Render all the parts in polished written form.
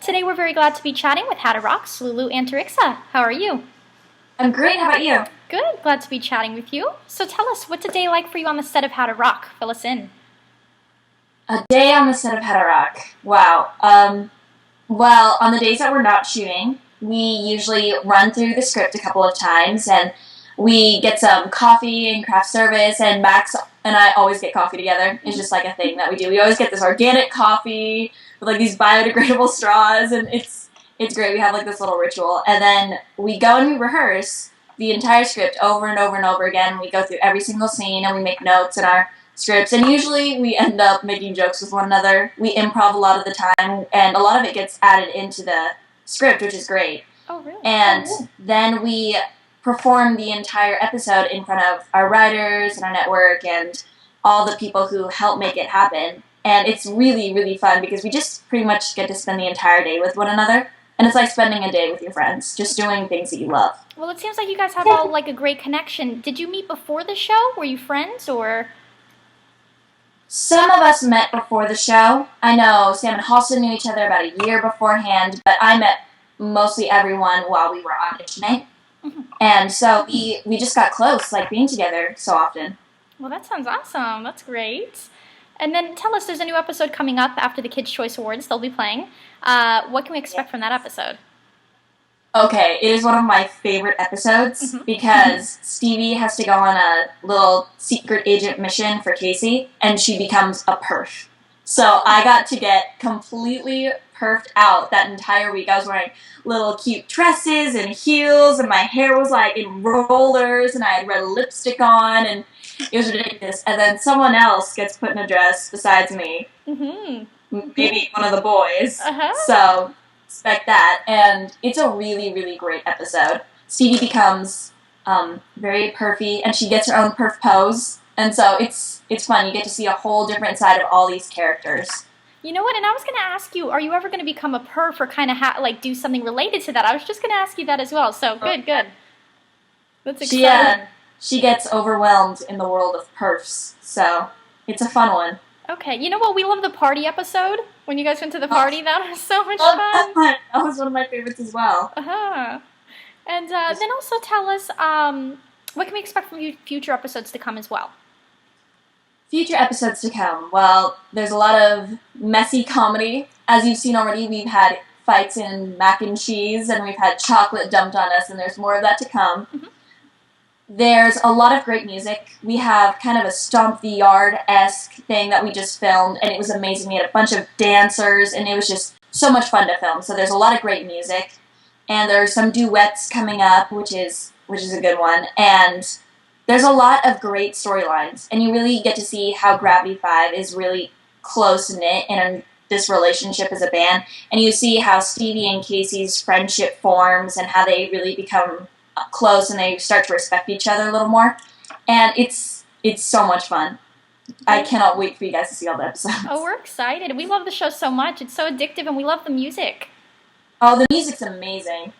Today we're very glad to be chatting with To Rock Lulu Antariksa. How are you? I'm great. How about you? Good. Glad to be chatting with you. So tell us, what's a day like for you on the set of To Rock? Fill us in. A day on the set of To Rock. Wow. Well, on the days that we're not shooting, we usually run through the script a couple of times, and we get some coffee and craft service, and Max and I always get coffee together. It's just like a thing that we do. We always get this organic coffee with like these biodegradable straws, and it's great. We have like this little ritual, and then we go and we rehearse the entire script over and over and over again. We go through every single scene, and we make notes in our scripts, and usually we end up making jokes with one another. We improv a lot of the time, and a lot of it gets added into the script, which is great. Oh, really? And then we perform the entire episode in front of our writers and our network and all the people who help make it happen. And it's really, really fun because we just pretty much get to spend the entire day with one another. And it's like spending a day with your friends, just doing things that you love. Well, it seems like you guys have all like a great connection. Did you meet before the show? Were you friends or? Some of us met before the show. I know Sam and Halston knew each other about a year beforehand, but I met mostly everyone while we were auditioning. Mm-hmm. And so we just got close, like being together so often. Well, that sounds awesome. That's great. And then tell us, there's a new episode coming up after the Kids' Choice Awards they'll be playing. What can we expect from that episode? Okay, it is one of my favorite episodes because Stevie has to go on a little secret agent mission for Casey, and she becomes a perf. So I got to get completely perfed out that entire week. I was wearing little cute dresses and heels, and my hair was like in rollers, and I had red lipstick on, and it was ridiculous. And then someone else gets put in a dress besides me. Maybe one of the boys. So expect that. And it's a really, really great episode. Stevie becomes very perfy, and she gets her own perf pose. And so it's fun. You get to see a whole different side of all these characters. You know what? And I was going to ask you, are you ever going to become a perf or kind of like do something related to that? I was just going to ask you that as well. So good. That's exciting. She gets overwhelmed in the world of perfs. So it's a fun one. Okay. You know what? We love the party episode when you guys went to the party. That was so much fun. That was one of my favorites as well. And then also tell us, what can we expect from future episodes to come as well? Future episodes to come. Well, there's a lot of messy comedy. As you've seen already, we've had fights in mac and cheese, and we've had chocolate dumped on us, and there's more of that to come. There's a lot of great music. We have kind of a Stomp the Yard-esque thing that we just filmed, and it was amazing. We had a bunch of dancers, and it was just so much fun to film. So there's a lot of great music, and there's some duets coming up, which is a good one, and there's a lot of great storylines, and you really get to see how Gravity 5 is really close-knit in this relationship as a band, and you see how Stevie and Casey's friendship forms and how they really become close and they start to respect each other a little more, and it's so much fun. I cannot wait for you guys to see all the episodes. Oh, we're excited. We love the show so much. It's so addictive, and we love the music. Oh, the music's amazing.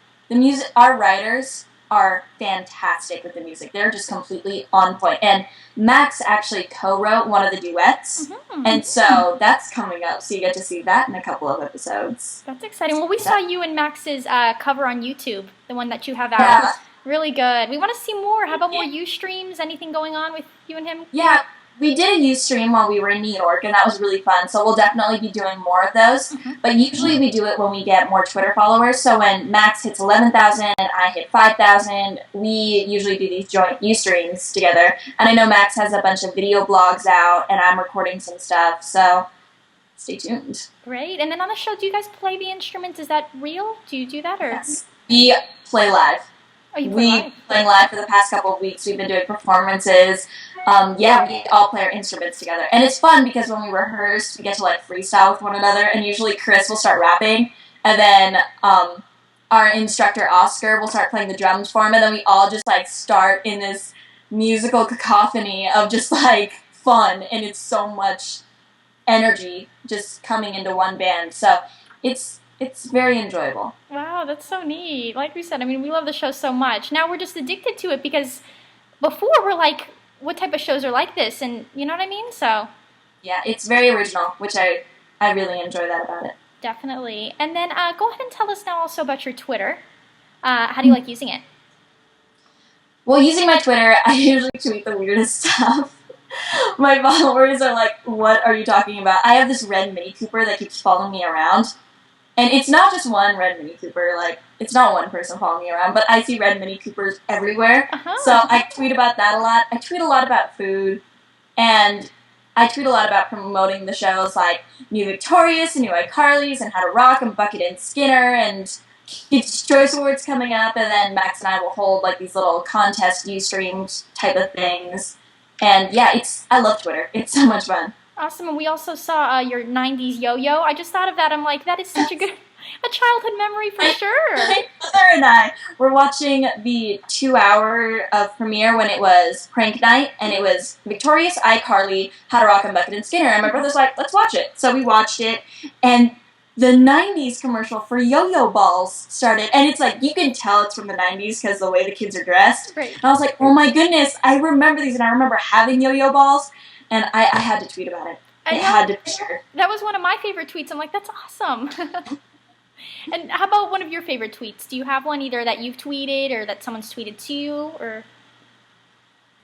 Our writers are fantastic with the music. They're just completely on point. And Max actually co-wrote one of the duets, and so that's coming up, so you get to see that in a couple of episodes. That's exciting. Well, we saw you and Max's cover on YouTube, the one that you have out. Yeah. Really good. We want to see more. How about more Ustreams? Anything going on with you and him? Yeah, we did a Ustream while we were in New York, and that was really fun, so we'll definitely be doing more of those. But usually we do it when we get more Twitter followers, so when Max hits 11,000 and I hit 5,000, we usually do these joint Ustreams together. And I know Max has a bunch of video blogs out, and I'm recording some stuff, so stay tuned. Great. And then on the show, do you guys play the instruments? Is that real? Do you do that? Or? Yes. We play live. Oh, you play live? We've been playing live for the past couple of weeks. We've been doing performances. We all play our instruments together. And it's fun because when we rehearse, we get to like freestyle with one another, and usually Chris will start rapping, and then our instructor Oscar will start playing the drums for him, and then we all just like start in this musical cacophony of just like fun, and it's so much energy just coming into one band. So it's very enjoyable. Wow, that's so neat. Like we said, I mean, we love the show so much. Now we're just addicted to it because before we're like, what type of shows are like this? And you know what I mean? So yeah, it's very original, which I really enjoy that about it. Definitely. And then go ahead and tell us now also about your Twitter. How do you like using it? Well, using my Twitter, I usually tweet the weirdest stuff. My followers are like, what are you talking about? I have this red Mini Cooper that keeps following me around. And it's not just one red Mini Cooper, like, it's not one person following me around, but I see red Mini Coopers everywhere. So I tweet about that a lot. I tweet a lot about food, and I tweet a lot about promoting the shows like New Victorious and New iCarly's and How to Rock and Bucket and Skinner and Kids' Choice Awards coming up, and then Max and I will hold like these little contest Ustreamed type of things. And yeah, I love Twitter. It's so much fun. Awesome, and we also saw your 90s yo-yo. I just thought of that. I'm like, that is such a childhood memory for sure. My mother and I were watching the 2-hour of premiere when it was prank night, and it was Victorious, iCarly, How to Rock and Bucket and Skinner, and my brother's like, let's watch it. So we watched it, and the 90s commercial for yo-yo balls started, and it's like, you can tell it's from the 90s because the way the kids are dressed. Right. And I was like, oh my goodness, I remember these, and I remember having yo-yo balls, and I had to tweet about it. I had to be sure. That was one of my favorite tweets. I'm like, that's awesome. And how about one of your favorite tweets? Do you have one either that you've tweeted or that someone's tweeted to you? Or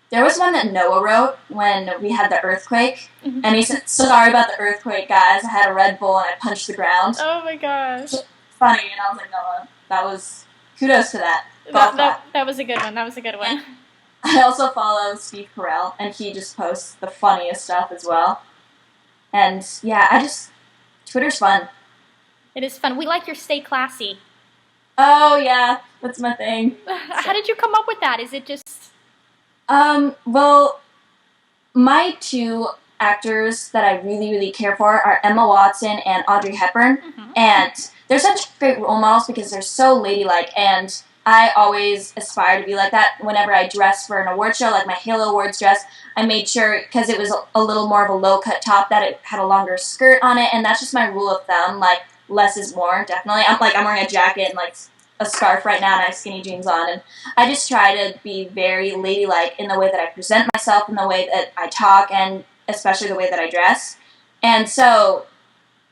there was one that Noah wrote when we had the earthquake, and he said, "Sorry about the earthquake, guys. I had a Red Bull and I punched the ground." Oh my gosh! Funny, and I was like, Noah, that was kudos to that. That was a good one. That was a good one. I also follow Steve Carell, and he just posts the funniest stuff as well. And yeah, Twitter's fun. It is fun. We like your Stay Classy. Oh yeah, that's my thing. How did you come up with that? Is it just... Well, my two actors that I really, really care for are Emma Watson and Audrey Hepburn. And they're such great role models because they're so ladylike, and I always aspire to be like that. Whenever I dress for an award show, like my Halo Awards dress, I made sure, because it was a little more of a low-cut top, that it had a longer skirt on it, and that's just my rule of thumb, like, less is more, definitely. I'm wearing a jacket and, like, a scarf right now, and I have skinny jeans on, and I just try to be very ladylike in the way that I present myself, in the way that I talk, and especially the way that I dress. And so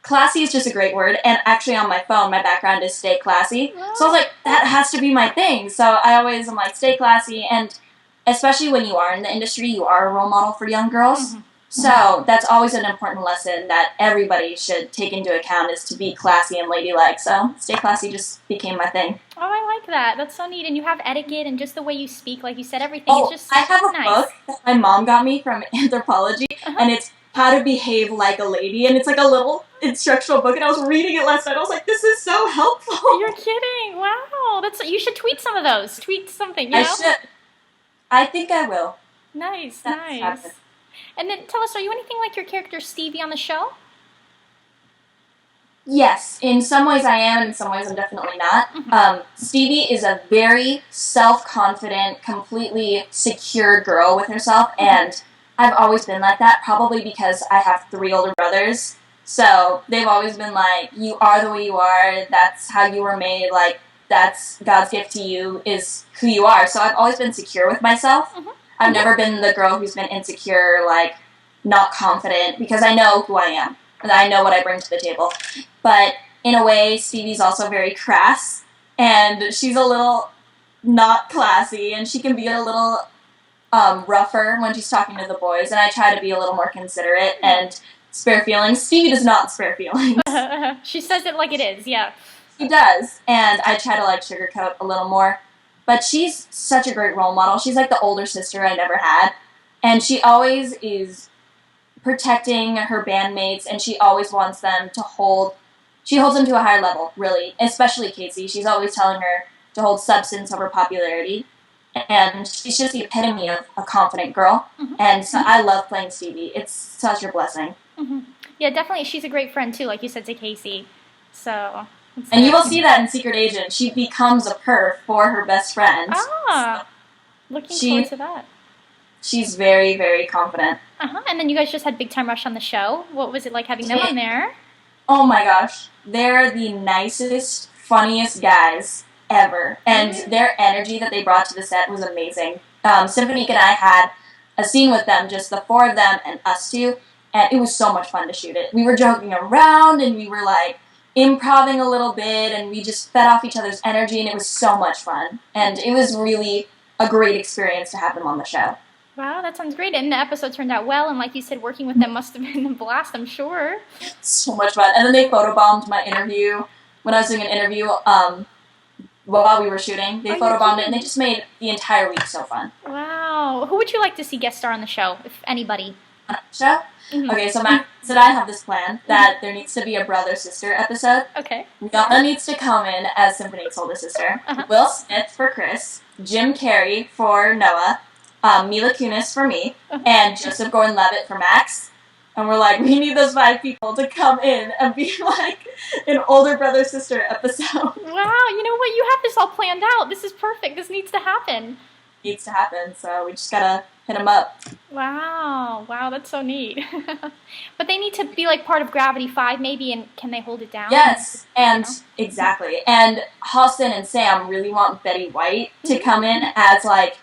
classy is just a great word, and actually on my phone, my background is Stay Classy. So I was like, that has to be my thing. So I'm like, stay classy, and especially when you are in the industry, you are a role model for young girls. So that's always an important lesson that everybody should take into account, is to be classy and ladylike. So Stay Classy just became my thing. Oh, I like that. That's so neat. And you have etiquette and just the way you speak, like you said, everything. It's just I have a nice. book that my mom got me from Anthropology, and it's How to Behave Like a Lady, and it's like a little instructional book, and I was reading it last night. I was like, this is so helpful. You're kidding. Wow. You should tweet some of those. Tweet something, you know? I should. I think I will. Nice, That's nice. happened. And then tell us, are you anything like your character Stevie on the show? Yes, in some ways I am, and in some ways I'm definitely not. Stevie is a very self-confident, completely secure girl with herself, and I've always been like that, probably because I have 3 older brothers. So they've always been like, you are the way you are, that's how you were made, like, that's God's gift to you, is who you are. So I've always been secure with myself. I've never been the girl who's been insecure, like, not confident, because I know who I am, and I know what I bring to the table. But in a way, Stevie's also very crass, and she's a little not classy, and she can be a little rougher when she's talking to the boys, and I try to be a little more considerate and spare feelings. Stevie does not spare feelings. She says it like it is, yeah. She does, and I try to, like, sugarcoat a little more. But she's such a great role model. She's like the older sister I never had. And she always is protecting her bandmates, and she always wants them to she holds them to a higher level, really. Especially Casey. She's always telling her to hold substance over popularity. And she's just the epitome of a confident girl. And so I love playing Stevie. It's such a blessing. Yeah, definitely. She's a great friend, too, like you said, to Casey. So... And you will see that in Secret Agent. She becomes a perf for her best friend. Ah, looking forward to that. She's very, very confident. And then you guys just had Big Time Rush on the show. What was it like having them on there? Oh my gosh. They're the nicest, funniest guys ever. And their energy that they brought to the set was amazing. Symphonique and I had a scene with them, just the 4 of them and us 2, and it was so much fun to shoot it. We were joking around, and we were like, improvising a little bit, and we just fed off each other's energy, and it was so much fun. And it was really a great experience to have them on the show. Wow, that sounds great. And the episode turned out well, and like you said, working with them must have been a blast, I'm sure. So much fun. And then they photobombed my interview when I was doing an interview while we were shooting. They photobombed it, and they just made the entire week so fun. Wow. Who would you like to see guest star on the show, if anybody? On the show? Mm-hmm. Okay, so Max and I have this plan that there needs to be a brother-sister episode. Okay. Rihanna needs to come in as Symphony's older sister. Will Smith for Chris. Jim Carrey for Noah. Mila Kunis for me. And Joseph Gordon-Levitt for Max. And we're like, we need those 5 people to come in and be like an older brother-sister episode. Wow, you know what? You have this all planned out. This is perfect. This needs to happen. Needs to happen, so we just gotta hit them up. Wow, that's so neat. But they need to be like part of Gravity 5 maybe, and can they hold it down? Yes, and exactly. And Austin and Sam really want Betty White to come in as like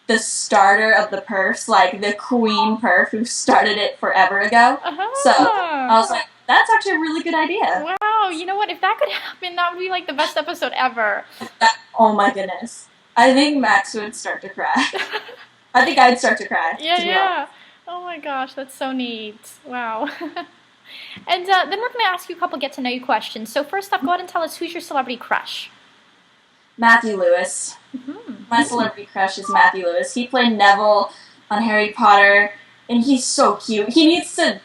the starter of the perfs, like the queen perf who started it forever ago. So I was like, that's actually a really good idea. Wow, you know what? If that could happen, that would be like the best episode ever. Oh my goodness. I think Max would start to cry. I think I'd start to cry. Yeah. Oh my gosh, that's so neat. Wow. And then we're going to ask you a couple get-to-know-you questions. So first off, go ahead and tell us, who's your celebrity crush? Matthew Lewis. My celebrity crush is Matthew Lewis. He played Neville on Harry Potter, and he's so cute. He needs to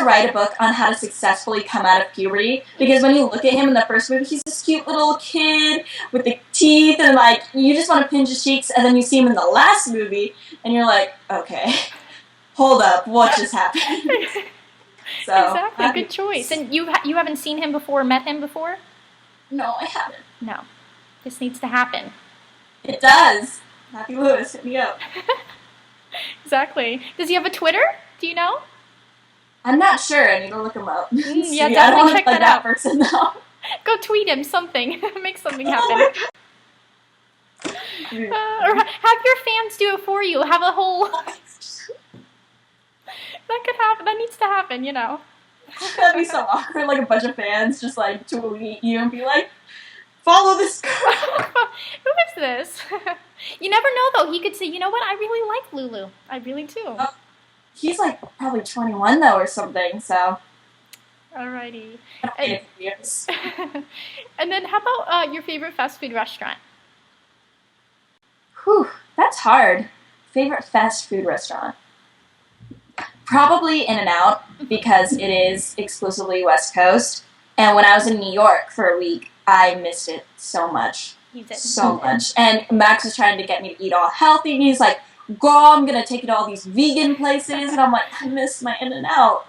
write a book on how to successfully come out of puberty, because when you look at him in the first movie, he's this cute little kid with the teeth, and like you just want to pinch his cheeks, and then you see him in the last movie, and you're like, okay, hold up, what just happened? So, exactly, good choice. And you haven't seen him before, met him before? No, I haven't. No, this needs to happen. It does. Matthew Lewis, hit me up. Exactly. Does he have a Twitter? Do you know? I'm not sure. I need to look him up. Yeah, definitely I don't want check to play that out. Person, though. Go tweet him something. Make something happen. Or have your fans do it for you. Have a whole... That could happen. That needs to happen, you know. That'd be so awkward. Like a bunch of fans just like tweet you and be like, follow this girl. Who is this? You never know, though. He could say, you know what? I really like Lulu. I really do. He's like probably 21 though or something, so. Alrighty. And then how about your favorite fast food restaurant? Whew, that's hard. Favorite fast food restaurant? Probably In-N-Out, because it is exclusively West Coast. And when I was in New York for a week, I missed it so much. You did. So much. And Max was trying to get me to eat all healthy, and he's like, girl, I'm going to take you to all these vegan places. And I'm like, I miss my In-N-Out.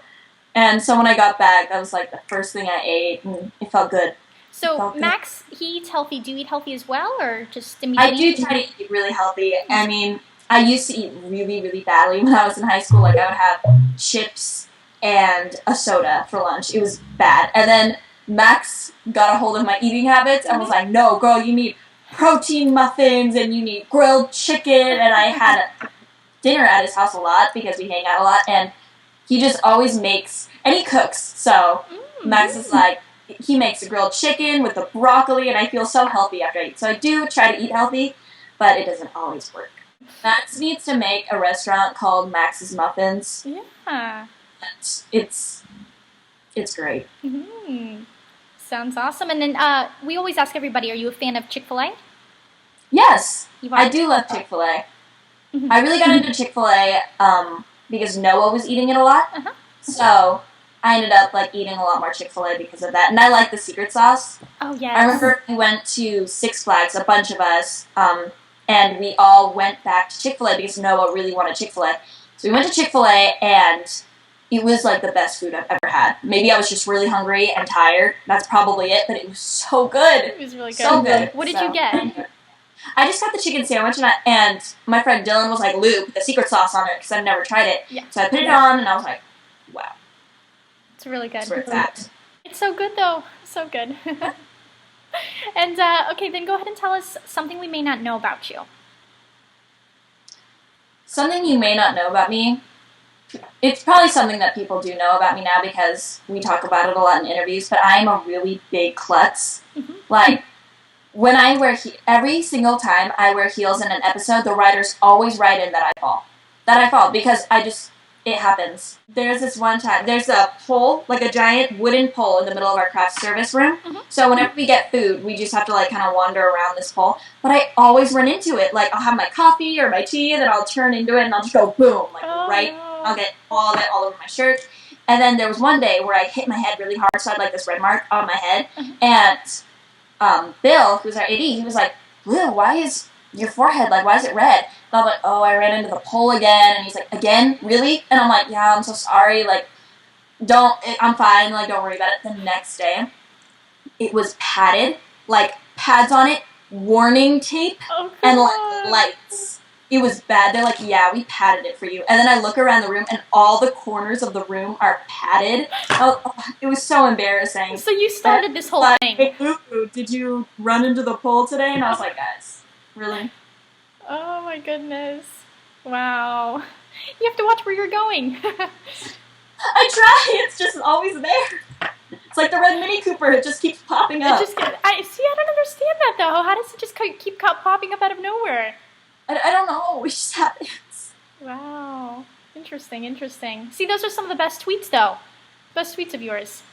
And so when I got back, that was like the first thing I ate, and it felt good. So Max, he eats healthy. Do you eat healthy as well, or just in between? I do try to eat really healthy. I mean, I used to eat really, really badly when I was in high school. Like, I would have chips and a soda for lunch. It was bad. And then Max got a hold of my eating habits and was like, no, girl, you need protein muffins and you need grilled chicken. And I had dinner at his house a lot because we hang out a lot. And he just always makes, and he cooks. So Max is like, he makes a grilled chicken with the broccoli, and I feel so healthy after I eat. So I do try to eat healthy, but it doesn't always work. Max needs to make a restaurant called Max's Muffins. Yeah. It's great. Sounds awesome. And then we always ask everybody, are you a fan of Chick-fil-A? Yes, I do love Chick-fil-A. I really got into Chick-fil-A because Noah was eating it a lot. So I ended up like eating a lot more Chick-fil-A because of that. And I like the secret sauce. Oh, yes. I remember we went to Six Flags, a bunch of us, and we all went back to Chick-fil-A because Noah really wanted Chick-fil-A. So we went to Chick-fil-A, and it was like the best food I've ever had. Maybe I was just really hungry and tired. That's probably it, but it was so good. It was really good. So good. What did you get? I just got the chicken sandwich, and my friend Dylan was like, Luke, put the secret sauce on it, because I've never tried it. Yeah. So I put it on, and I was like, wow. It's really good. That's where it's at. It's so good, though. So good. And, okay, then go ahead and tell us something we may not know about you. Something you may not know about me? it's probably something that people do know about me now because we talk about it a lot in interviews, but I'm a really big klutz. Mm-hmm. Like, when I wear every single time I wear heels in an episode, the writers always write in that I fall. Because it happens. There's this one time, there's a pole, like a giant wooden pole in the middle of our craft service room. Mm-hmm. So whenever we get food, we just have to like kind of wander around this pole. But I always run into it. Like, I'll have my coffee or my tea, and then I'll turn into it, and I'll just go boom, like no. I'll get all of it all over my shirt. And then there was one day where I hit my head really hard, so I had like this red mark on my head. And Bill, who's our AD, he was like, Lou, why is your forehead, like, why is it red? And I'm like, oh, I ran into the pole again. And he's like, again? Really? And I'm like, yeah, I'm so sorry. Like, I'm fine. Like, don't worry about it. The next day, it was padded, like, pads on it, warning tape, and, like, lights. It was bad. They're like, yeah, we padded it for you. And then I look around the room, and all the corners of the room are padded. Oh, it was so embarrassing. So you started this whole thing. Hey, Lulu, did you run into the pole today? And I was like, guys, really? Oh my goodness. Wow. You have to watch where you're going. I try. It's just always there. It's like the red Mini Cooper. It just keeps popping up. I don't understand that, though. How does it just keep popping up out of nowhere? I don't know. It just happens. Wow. Interesting. See, those are some of the best tweets, though. Best tweets of yours.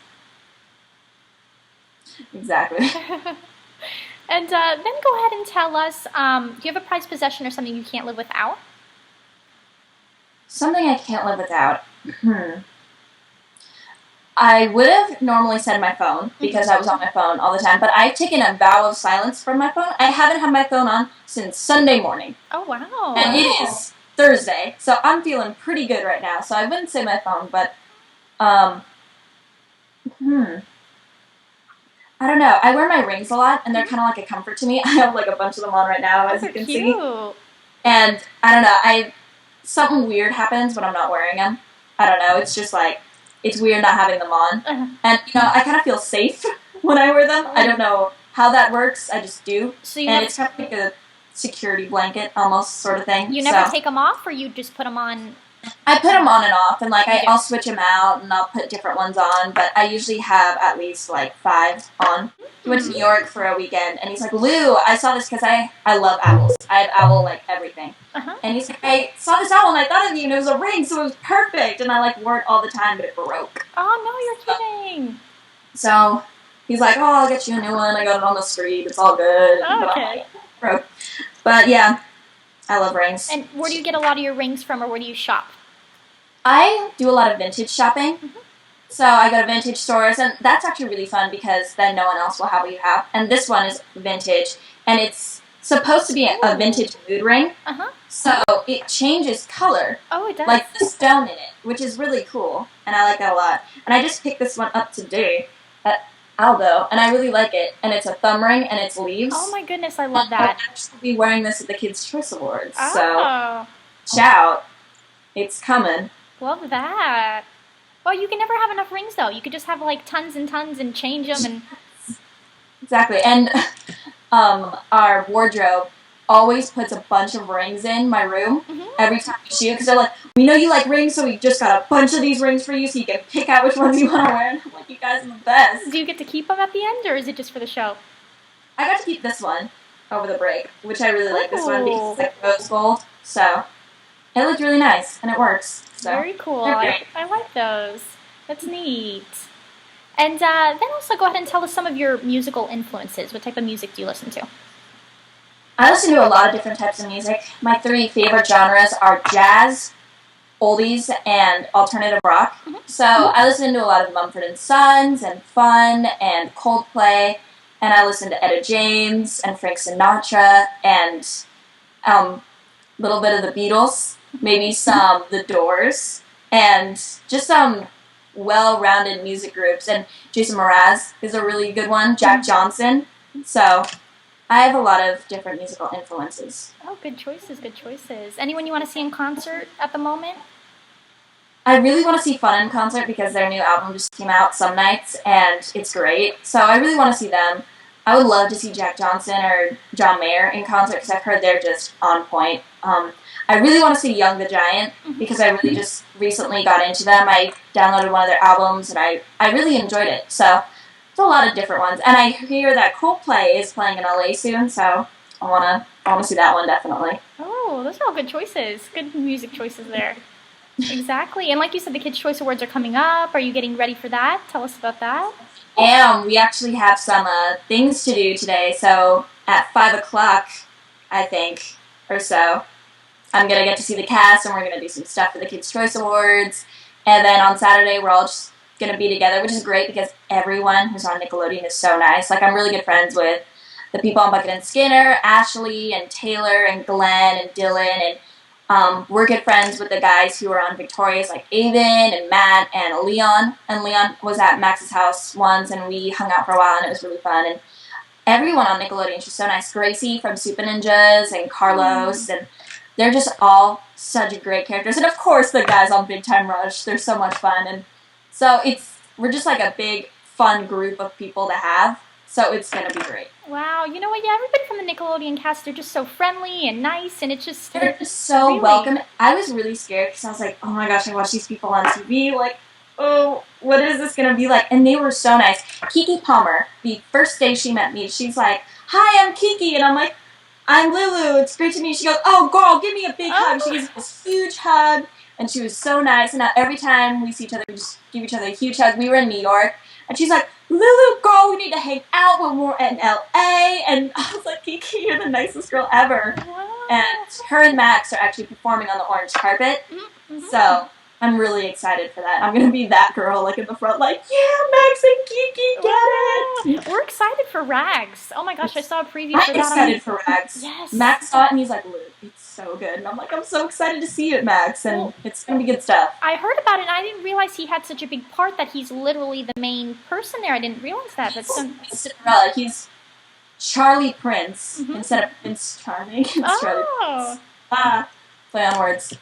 Exactly. And then go ahead and tell us, do you have a prized possession or something you can't live without? Something I can't live without. I would have normally said my phone, because I was on my phone all the time, but I've taken a vow of silence from my phone. I haven't had my phone on since Sunday morning. Oh, wow. And it is Thursday, so I'm feeling pretty good right now, so I wouldn't say my phone, but, I don't know. I wear my rings a lot, and they're kind of like a comfort to me. I have, like, a bunch of them on right now, as you can see. And, I don't know, something weird happens when I'm not wearing them. I don't know, it's just, like, it's weird not having them on. And, I kind of feel safe when I wear them. I don't know how that works, I just do. So it's kind of like a security blanket, almost, sort of thing. You never take them off, or you just put them on? I put them on and off, and, like, I'll switch them out, and I'll put different ones on, but I usually have at least, like, 5 on. He went to New York for a weekend, and he's like, Lou, I saw this, because I love owls. I have owl, like, everything. And he's like, I saw this owl, and I thought of you, and it was a ring, so it was perfect, and I, like, wore it all the time, but it broke. Oh, no, you're kidding. So, he's like, oh, I'll get you a new one, I got it on the street, it's all good. Oh, okay. Broke. But, yeah. I love rings. And where do you get a lot of your rings from, or where do you shop? I do a lot of vintage shopping. So I go to vintage stores, and that's actually really fun because then no one else will have what you have. And this one is vintage, and it's supposed to be a vintage mood ring. So it changes color. Oh, it does? Like the stone in it, which is really cool, and I like that a lot. And I just picked this one up today at Aldo, and I really like it. And it's a thumb ring, and it's leaves. Oh my goodness, I love that. I'll actually be wearing this at the Kids' Choice Awards. Oh. So, shout. It's coming. Love that. Well, you can never have enough rings, though. You could just have, like, tons and tons and change them. And Exactly. And our wardrobe always puts a bunch of rings in my room every time we shoot, because they're like, we know you like rings, so we just got a bunch of these rings for you so you can pick out which ones you want to wear. And I'm like, you guys are the best. Do you get to keep them at the end, or is it just for the show? I got to keep this one over the break, which I really like this one because it's like rose gold. So it looked really nice, and it works. So. Very cool. I like those. That's neat. And then also go ahead and tell us some of your musical influences. What type of music do you listen to? I listen to a lot of different types of music. My 3 favorite genres are jazz, oldies, and alternative rock. So I listen to a lot of Mumford & Sons, and Fun, and Coldplay, and I listen to Etta James, and Frank Sinatra, and a little bit of the Beatles, maybe some The Doors, and just some well-rounded music groups. And Jason Mraz is a really good one, Jack Johnson. So I have a lot of different musical influences. Oh, good choices, good choices. Anyone you want to see in concert at the moment? I really want to see Fun in concert because their new album just came out some nights, and it's great. So I really want to see them. I would love to see Jack Johnson or John Mayer in concert because I've heard they're just on point. I really want to see Young the Giant because I really just recently got into them. I downloaded one of their albums and I really enjoyed it. So it's a lot of different ones. And I hear that Coldplay is playing in LA soon, so I wanna see that one definitely. Oh, those are all good choices. Good music choices there. Exactly. And like you said, the Kids' Choice Awards are coming up. Are you getting ready for that? Tell us about that. And we actually have some things to do today. So at 5 o'clock, I think, or so, I'm going to get to see the cast, and we're going to do some stuff for the Kids' Choice Awards. And then on Saturday, we're all just going to be together, which is great because everyone who's on Nickelodeon is so nice. Like, I'm really good friends with the people on Bucket and Skinner, Ashley and Taylor and Glenn and Dylan, and we're good friends with the guys who are on Victorious, like Avon and Matt and Leon. And Leon was at Max's house once, and we hung out for a while, and it was really fun. And everyone on Nickelodeon is just so nice. Gracie from Super Ninjas and Carlos, and they're just all such great characters. And of course, the guys on Big Time Rush, they're so much fun. And so we're just like a big, fun group of people to have. So it's going to be great. Wow, you know what? Yeah, everybody from the Nickelodeon cast, they're just so friendly and nice, and it's just... They're just so welcome. I was really scared because I was like, oh my gosh, I watch these people on TV, like, oh, what is this going to be like? And they were so nice. Kiki Palmer, the first day she met me, she's like, hi, I'm Kiki, and I'm like, I'm Lulu, it's great to meet you. She goes, oh, girl, give me a big hug. She gives me this huge hug, and she was so nice, and now every time we see each other, we just give each other a huge hug. We were in New York, and she's like, Lulu, girl, we need to hang out when we're in LA. And I was like, Kiki, you're the nicest girl ever. Wow. And her and Max are actually performing on the orange carpet. Mm-hmm. So I'm really excited for that. I'm going to be that girl, like, in the front, like, yeah, Max and Kiki, get it. We're excited for Rags. Oh my gosh, I saw a preview for that. I'm excited for Rags. Yes. Max saw it, and he's like, Lulu, it's so good. And I'm like, I'm so excited to see it, Max. And it's going to be good stuff. I heard about it, and I didn't realize he had such a big part that he's literally the main person there. I didn't realize that. That's so... Cinderella. He's Charlie Prince instead of Prince Charming. It's Charlie Prince. Play on words.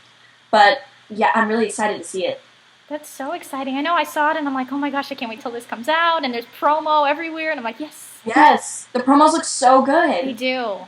But yeah, I'm really excited to see it. That's so exciting. I know I saw it, and I'm like, oh my gosh, I can't wait till this comes out. And there's promo everywhere, and I'm like, yes. Yes. The promos look so good. They do.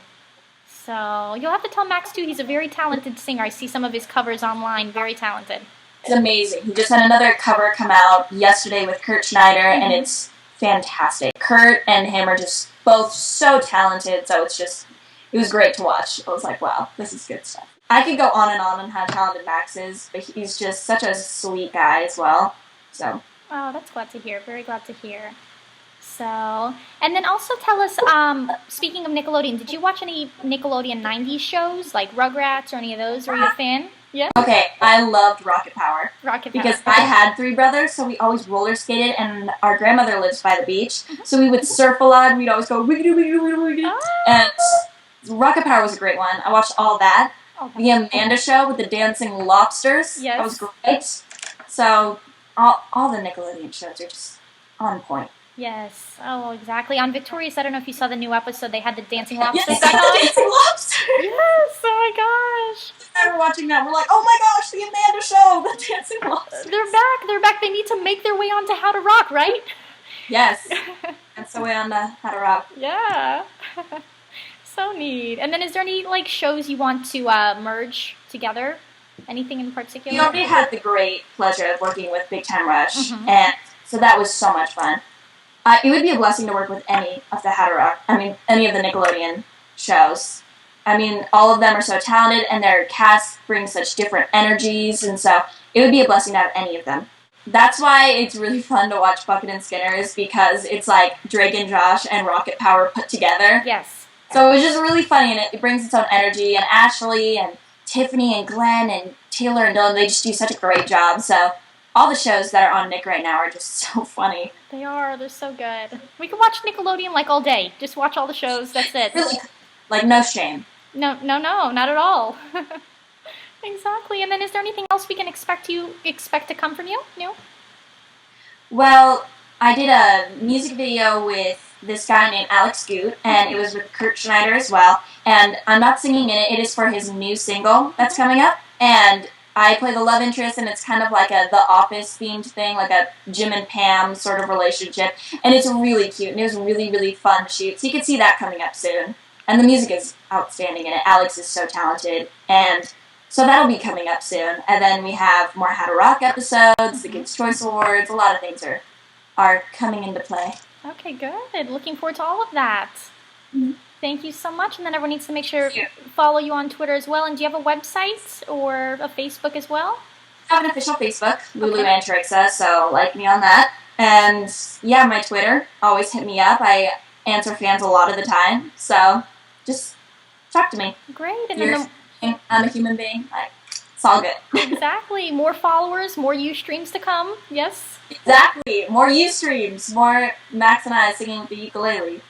So you'll have to tell Max, too. He's a very talented singer. I see some of his covers online. Very talented. It's amazing. He just had another cover come out yesterday with Kurt Schneider, and it's fantastic. Kurt and him are just both so talented, so it was great to watch. I was like, wow, this is good stuff. I could go on and on how talented Max is, but he's just such a sweet guy as well. So. Oh, that's glad to hear. Very glad to hear. So, and then also tell us, speaking of Nickelodeon, did you watch any Nickelodeon 90s shows, like Rugrats or any of those? Were you a fan? Yeah? Okay, I loved Rocket Power. Rocket Power. Because I had 3 brothers, so we always roller skated, and our grandmother lives by the beach, so we would surf a lot, and we'd always go wiggity, wiggity, wiggity, wiggity. And Rocket Power was a great one. I watched all that. The Amanda Show with the dancing lobsters. Yes. That was great. So, all the Nickelodeon shows are just on point. Yes. Oh, exactly. On Victorious, I don't know if you saw the new episode. They had the dancing lobsters. Yes, they had the dancing lobsters. Yes. Oh my gosh. We were watching that. We're like, oh my gosh, the Amanda Show, the dancing lobsters. They're back. They're back. They need to make their way onto How to Rock, right? Yes. That's the way on How to Rock. Yeah. So neat. And then is there any, like, shows you want to merge together? Anything in particular? We already had the great pleasure of working with Big Time Rush, and so that was so much fun. It would be a blessing to work with any of the any of the Nickelodeon shows. I mean, all of them are so talented, and their cast brings such different energies, and so it would be a blessing to have any of them. That's why it's really fun to watch Bucket and Skinner, is because it's like Drake and Josh and Rocket Power put together. Yes. So it was just really funny, and it brings its own energy, and Ashley and Tiffany and Glenn and Taylor and Dylan, they just do such a great job, so all the shows that are on Nick right now are just so funny. They are. They're so good. We can watch Nickelodeon, like, all day. Just watch all the shows. That's it. Really, like, no shame. No, not at all. Exactly. And then is there anything else we can expect to come from you? No? Well, I did a music video with this guy named Alex Goot, and it was with Kurt Schneider as well. And I'm not singing in it. It is for his new single that's coming up. And I play the love interest, and it's kind of like The Office themed thing, like a Jim and Pam sort of relationship. And it's really cute, and it was really, really fun to shoot. So you can see that coming up soon. And the music is outstanding in it. Alex is so talented, and So that'll be coming up soon. And then we have more How to Rock episodes, the Kids' Choice Awards, a lot of things are coming into play. Okay, good. Looking forward to all of that. Mm-hmm. Thank you so much. And then everyone needs to make sure to follow you on Twitter as well. And do you have a website or a Facebook as well? I have an official Facebook, Lulu Antariksa, so like me on that. And yeah, my Twitter, always hit me up. I answer fans a lot of the time, so just talk to me. Great. And I'm a human being. It's all good. Exactly. More followers, more Ustreams to come. Yes? Exactly. More Ustreams, more Max and I singing with the ukulele.